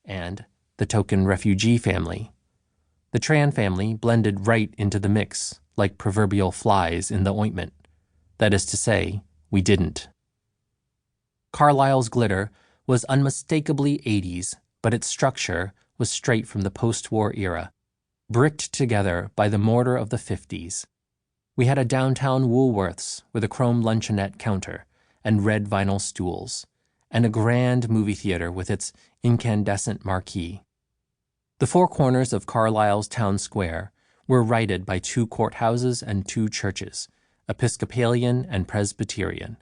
and the token refugee family. The Tran family blended right into the mix, like proverbial flies in the ointment. That is to say, we didn't. Carlisle's glitter was unmistakably 80s, but its structure was straight from the post-war era, bricked together by the mortar of the 50s. We had a downtown Woolworths with a chrome luncheonette counter and red vinyl stools, and a grand movie theater with its incandescent marquee. The four corners of Carlisle's town square were righted by 2 courthouses and 2 churches, Episcopalian and Presbyterian,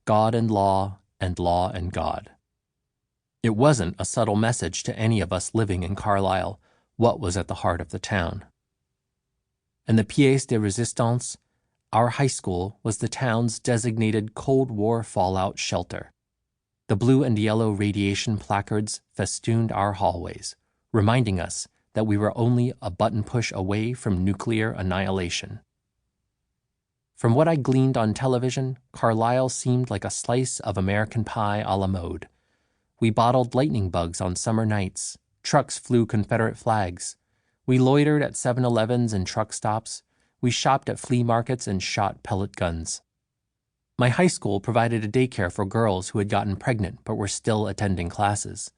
God and law and God. It wasn't a subtle message to any of us living in Carlisle what was at the heart of the town. And the pièce de résistance, our high school was the town's designated Cold War fallout shelter. The blue and yellow radiation placards festooned our hallways, reminding us that we were only a button push away from nuclear annihilation. From what I gleaned on television, Carlisle seemed like a slice of American pie a la mode. We bottled lightning bugs on summer nights. Trucks flew Confederate flags. We loitered at 7-Elevens and truck stops. We shopped at flea markets and shot pellet guns. My high school provided a daycare for girls who had gotten pregnant but were still attending classes.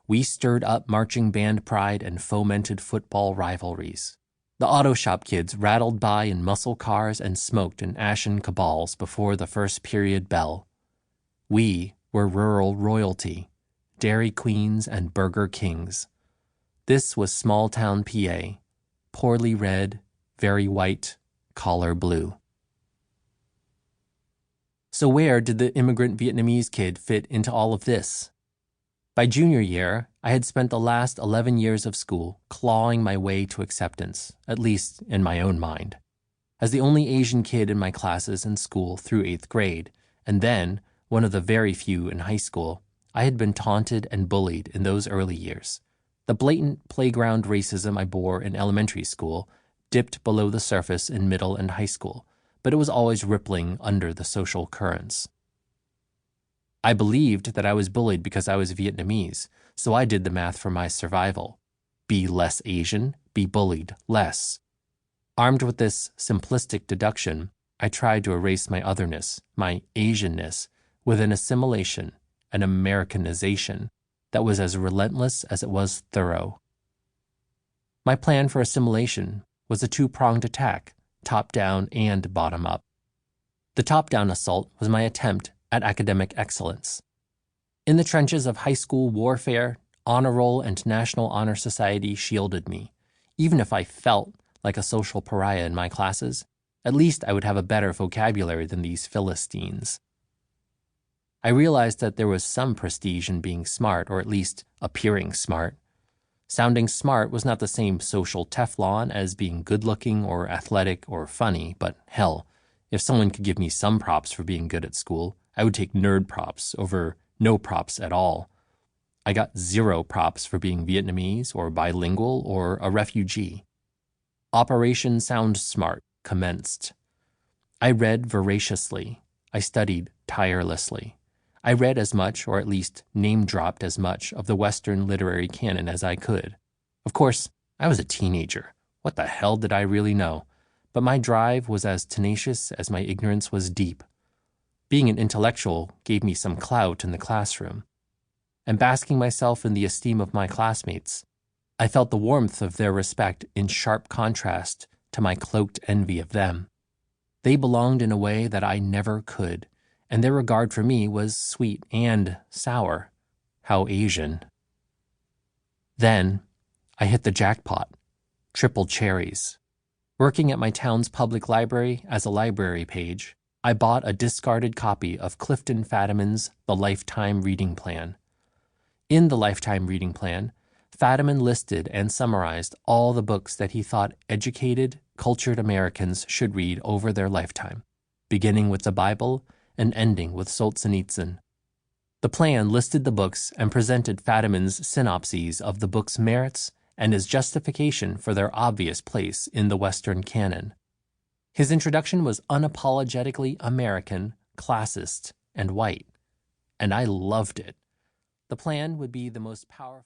We stirred up marching band pride and fomented football rivalries. The auto shop kids rattled by in muscle cars and smoked in ashen cabals before the first period bell. We were rural royalty, Dairy Queens and Burger Kings. This was small-town PA, poorly read, very white, collar blue. So where did the immigrant Vietnamese kid fit into all of this? By junior year, I had spent the last 11 years of school clawing my way to acceptance, at least in my own mind. As the only Asian kid in my classes in school through 8th grade, and then one of the very few in high school, I had been taunted and bullied in those early years. The blatant playground racism I bore in elementary school dipped below the surface in middle and high school, but it was always rippling under the social currents. I believed that I was bullied because I was Vietnamese, so I did the math for my survival. Be less Asian, be bullied less. Armed with this simplistic deduction, I tried to erase my otherness, my Asianness, with an assimilation, an Americanization, that was as relentless as it was thorough. My plan for assimilation was a 2-pronged attack, top-down and bottom-up. The top-down assault was my attempt at academic excellence. In the trenches of high school warfare, honor roll and National Honor Society shielded me. Even if I felt like a social pariah in my classes, at least I would have a better vocabulary than these Philistines. I realized that there was some prestige in being smart, or at least appearing smart. Sounding smart was not the same social Teflon as being good-looking or athletic or funny, but hell, if someone could give me some props for being good at school, I would take nerd props over no props at all. I got 0 props for being Vietnamese or bilingual or a refugee. Operation Sound Smart commenced. I read voraciously. I studied tirelessly. I read as much, or at least name-dropped as much, of the Western literary canon as I could. Of course, I was a teenager. What the hell did I really know? But my drive was as tenacious as my ignorance was deep. Being an intellectual gave me some clout in the classroom. And basking myself in the esteem of my classmates, I felt the warmth of their respect in sharp contrast to my cloaked envy of them. They belonged in a way that I never could, and their regard for me was sweet and sour. How Asian. Then I hit the jackpot. Triple cherries. Working at my town's public library as a library page, I bought a discarded copy of Clifton Fadiman's The Lifetime Reading Plan. In the Lifetime Reading Plan, Fadiman listed and summarized all the books that he thought educated, cultured Americans should read over their lifetime, beginning with the Bible and ending with Solzhenitsyn. The plan listed the books and presented Fadiman's synopses of the book's merits and his justification for their obvious place in the Western canon. His introduction was unapologetically American, classist, and white, and I loved it. The plan would be the most powerful